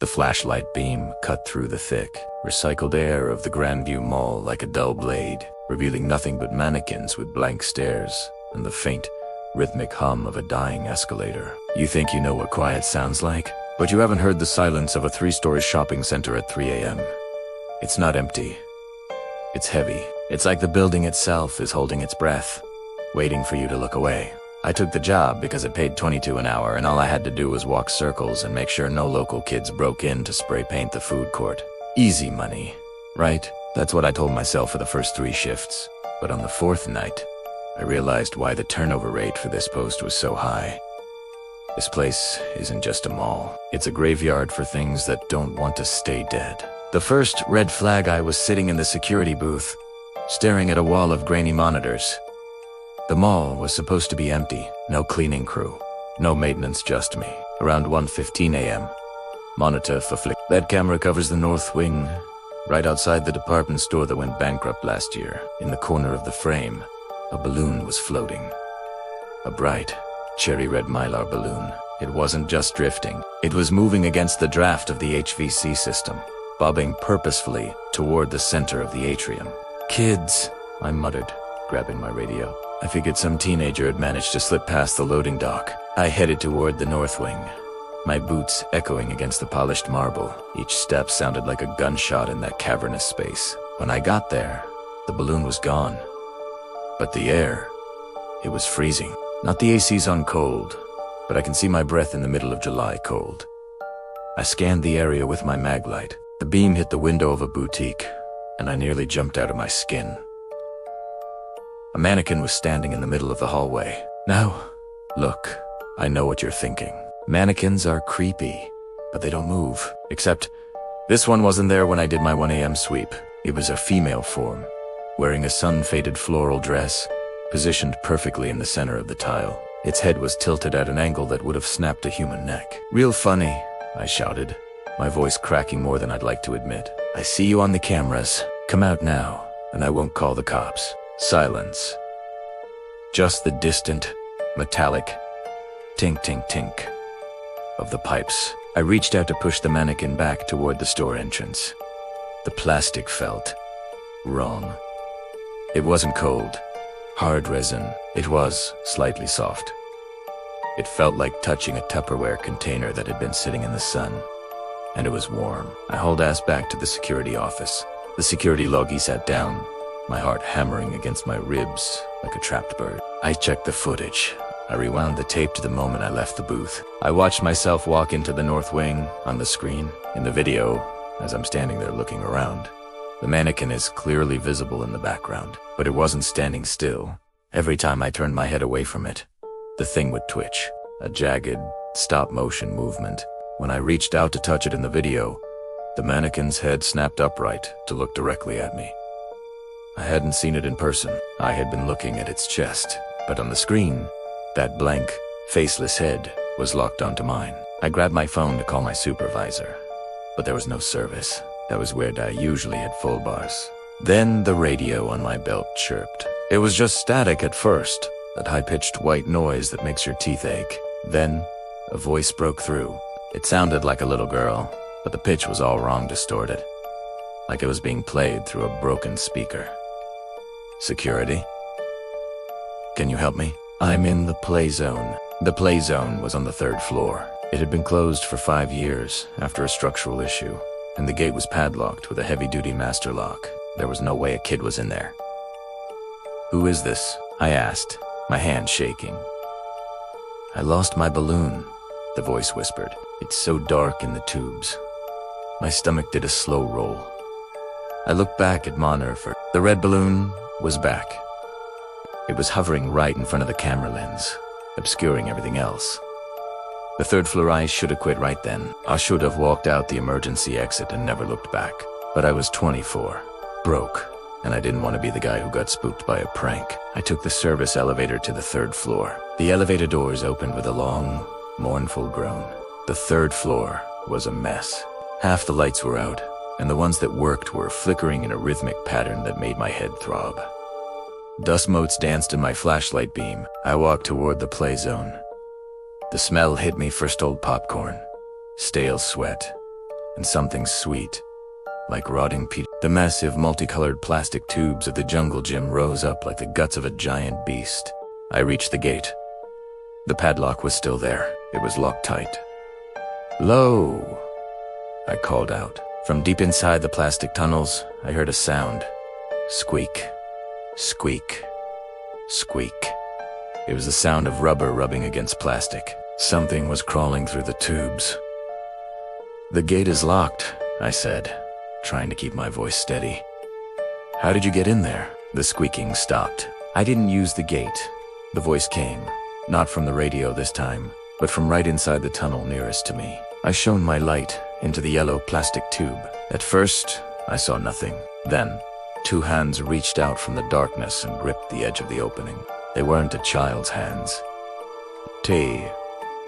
The flashlight beam cut through the thick, recycled air of the Grandview Mall like a dull blade, revealing nothing but mannequins with blank stares and the faint, rhythmic hum of a dying escalator. You think you know what quiet sounds like, but you haven't heard the silence of a 3-story shopping center at 3 a.m. It's not empty. It's heavy. It's like the building itself is holding its breath, waiting for you to look away. I took the job because it paid $22 an hour, and all I had to do was walk circles and make sure no local kids broke in to spray paint the food court. Easy money, right? That's what I told myself for the first 3 shifts. But on the 4th night, I realized why the turnover rate for this post was so high. This place isn't just a mall. It's a graveyard for things that don't want to stay dead. The first red flag, I was sitting in the security booth, staring at a wall of grainy monitors. The mall was supposed to be empty, no cleaning crew, no maintenance, just me. Around 1:15 a.m. Monitor for flick. That camera covers the north wing, right outside the department store that went bankrupt last year. In the corner of the frame, a balloon was floating. A bright, cherry red mylar balloon. It wasn't just drifting. It was moving against the draft of the HVC system, bobbing purposefully toward the center of the atrium. Kids, I muttered, grabbing my radio. I figured some teenager had managed to slip past the loading dock. I headed toward the north wing, my boots echoing against the polished marble. Each step sounded like a gunshot in that cavernous space. When I got there, the balloon was gone. But the air, it was freezing. Not the AC's on cold, but I can see my breath in the middle of July cold. I scanned the area with my mag light. The beam hit the window of a boutique, and I nearly jumped out of my skin. A mannequin was standing in the middle of the hallway. Now, look, I know what you're thinking. Mannequins are creepy, but they don't move. Except, this one wasn't there when I did my 1 a.m. sweep. It was a female form, wearing a sun-faded floral dress, positioned perfectly in the center of the tile. Its head was tilted at an angle that would have snapped a human neck. "Real funny," I shouted, my voice cracking more than I'd like to admit. "I see you on the cameras. Come out now, and I won't call the cops." Silence. Just the distant, metallic tink, tink, tink of the pipes. I reached out to push the mannequin back toward the store entrance. The plastic felt wrong. It wasn't cold, hard resin. It was slightly soft. It felt like touching a Tupperware container that had been sitting in the sun. And it was warm. I hauled ass back to the security office. The security logie sat down, my heart hammering against my ribs like a trapped bird. I checked the footage. I rewound the tape to the moment I left the booth. I watched myself walk into the north wing on the screen. In the video, as I'm standing there looking around, the mannequin is clearly visible in the background, but it wasn't standing still. Every time I turned my head away from it, the thing would twitch, a jagged, stop-motion movement. When I reached out to touch it in the video, the mannequin's head snapped upright to look directly at me. I hadn't seen it in person. I had been looking at its chest, but on the screen, that blank, faceless head was locked onto mine. I grabbed my phone to call my supervisor, but there was no service. That was weird. I usually had full bars. Then the radio on my belt chirped. It was just static at first, that high-pitched white noise that makes your teeth ache. Then, a voice broke through. It sounded like a little girl, but the pitch was all wrong, distorted, like it was being played through a broken speaker. "Security? Can you help me? I'm in the play zone." The play zone was on the 3rd floor. It had been closed for 5 years after a structural issue, and the gate was padlocked with a heavy-duty master lock. There was no way a kid was in there. "Who is this?" I asked, my hand shaking. "I lost my balloon," the voice whispered. "It's so dark in the tubes." My stomach did a slow roll. I looked back at Monitor. The red balloon was back. It was hovering right in front of the camera lens, obscuring everything else. The 3rd floor, I should have quit right then. I should have walked out the emergency exit and never looked back. But I was 24, broke, and I didn't want to be the guy who got spooked by a prank. I took the service elevator to the 3rd floor. The elevator doors opened with a long, mournful groan. The 3rd floor was a mess. Half the lights were out, and the ones that worked were flickering in a rhythmic pattern that made my head throb. Dust motes danced in my flashlight beam. I walked toward the play zone. The smell hit me first, old popcorn, stale sweat, and something sweet, like rotting peat. The massive multicolored plastic tubes of the jungle gym rose up like the guts of a giant beast. I reached the gate. The padlock was still there. It was locked tight. "Lo!" I called out. From deep inside the plastic tunnels, I heard a sound. Squeak. Squeak. Squeak. It was the sound of rubber rubbing against plastic. Something was crawling through the tubes. "The gate is locked," I said, trying to keep my voice steady. "How did you get in there?" The squeaking stopped. "I didn't use the gate." The voice came, not from the radio this time, but from right inside the tunnel nearest to me. I shone my light into the yellow plastic tube. At first, I saw nothing. Then, two hands reached out from the darkness and gripped the edge of the opening. They weren't a child's hands. They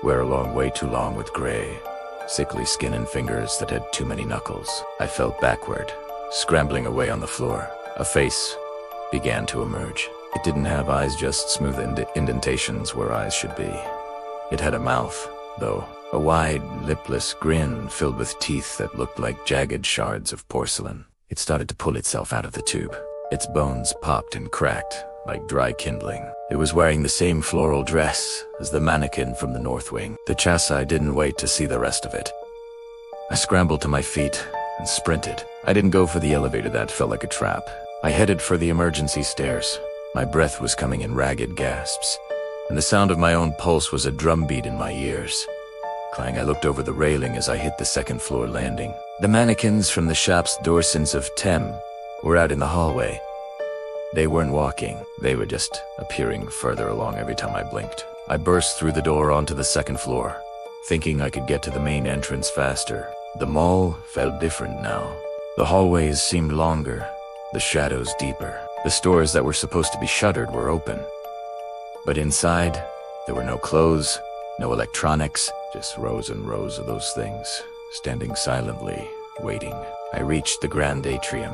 were along way too long with gray, sickly skin and fingers that had too many knuckles. I fell backward, scrambling away on the floor. A face began to emerge. It didn't have eyes, just smooth indentations where eyes should be. It had a mouth, though, a wide, lipless grin filled with teeth that looked like jagged shards of porcelain. It started to pull itself out of the tube. Its bones popped and cracked like dry kindling. It was wearing the same floral dress as the mannequin from the North Wing. The chassis didn't wait to see the rest of it. I scrambled to my feet and sprinted. I didn't go for the elevator, that felt like a trap. I headed for the emergency stairs. My breath was coming in ragged gasps, and the sound of my own pulse was a drumbeat in my ears. Clang, I looked over the railing as I hit the second floor landing. The mannequins from the shop's Dorsons of Tem were out in the hallway. They weren't walking, they were just appearing further along every time I blinked. I burst through the door onto the second floor, thinking I could get to the main entrance faster. The mall felt different now. The hallways seemed longer, the shadows deeper. The stores that were supposed to be shuttered were open. But inside, there were no clothes, no electronics, just rows and rows of those things, standing silently, waiting. I reached the grand atrium,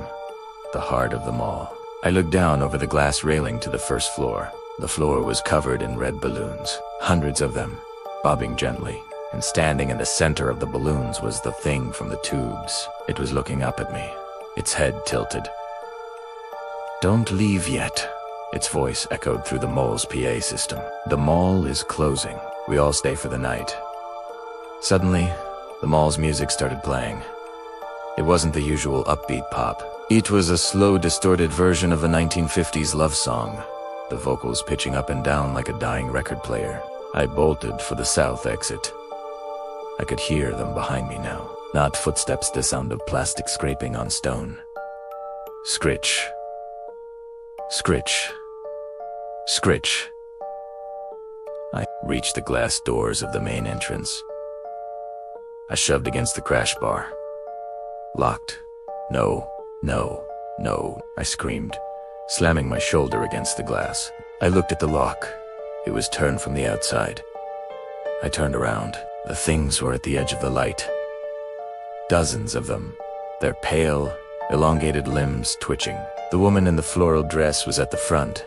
the heart of the mall. I looked down over the glass railing to the first floor. The floor was covered in red balloons, hundreds of them, bobbing gently. And standing in the center of the balloons was the thing from the tubes. It was looking up at me, its head tilted. "Don't leave yet," its voice echoed through the mall's PA system. "The mall is closing. We all stay for the night." Suddenly, the mall's music started playing. It wasn't the usual upbeat pop. It was a slow, distorted version of a 1950s love song, the vocals pitching up and down like a dying record player. I bolted for the south exit. I could hear them behind me now. Not footsteps, the sound of plastic scraping on stone. Scritch. Scritch. Scritch. I reached the glass doors of the main entrance. I shoved against the crash bar. Locked. "No, no, no," I screamed, slamming my shoulder against the glass. I looked at the lock. It was turned from the outside. I turned around. The things were at the edge of the light. Dozens of them, their pale, elongated limbs twitching. The woman in the floral dress was at the front.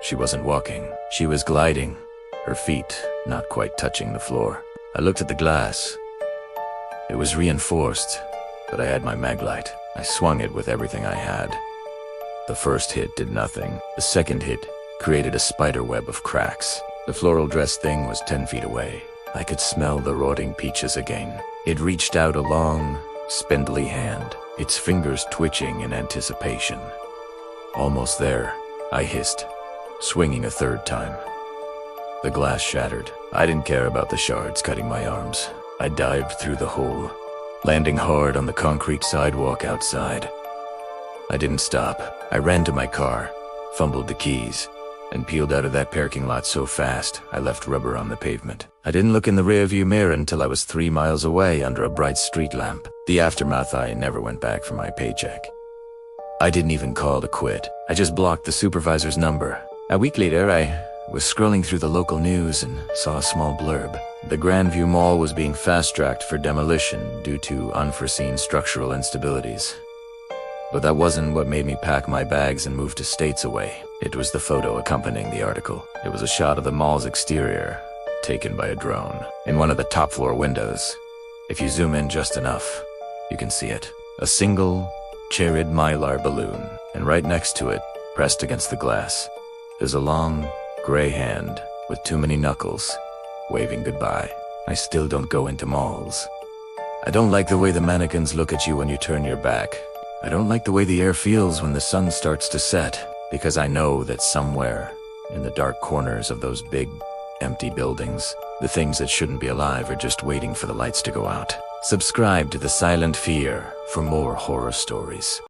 She wasn't walking. She was gliding, her feet not quite touching the floor. I looked at the glass. It was reinforced, but I had my maglite. I swung it with everything I had. The first hit did nothing. The second hit created a spider web of cracks. The floral dress thing was 10 feet away. I could smell the rotting peaches again. It reached out a long, spindly hand, its fingers twitching in anticipation. "Almost there," I hissed, swinging a third time. The glass shattered. I didn't care about the shards cutting my arms. I dived through the hole, landing hard on the concrete sidewalk outside. I didn't stop. I ran to my car, fumbled the keys, and peeled out of that parking lot so fast I left rubber on the pavement. I didn't look in the rearview mirror until I was 3 miles away under a bright street lamp. The aftermath, I never went back for my paycheck. I didn't even call to quit. I just blocked the supervisor's number. A week later, I was scrolling through the local news and saw a small blurb. The Grandview Mall was being fast-tracked for demolition due to unforeseen structural instabilities. But that wasn't what made me pack my bags and move to states away. It was the photo accompanying the article. It was a shot of the mall's exterior, taken by a drone, in one of the top-floor windows. If you zoom in just enough, You can see it. A single, cherried mylar balloon, and right next to it, pressed against the glass, is a long, gray hand with too many knuckles, waving goodbye. I still don't go into malls. I don't like the way the mannequins look at you when you turn your back. I don't like the way the air feels when the sun starts to set, because I know that somewhere, in the dark corners of those big, empty buildings, the things that shouldn't be alive are just waiting for the lights to go out. Subscribe to The Silent Fear for more horror stories.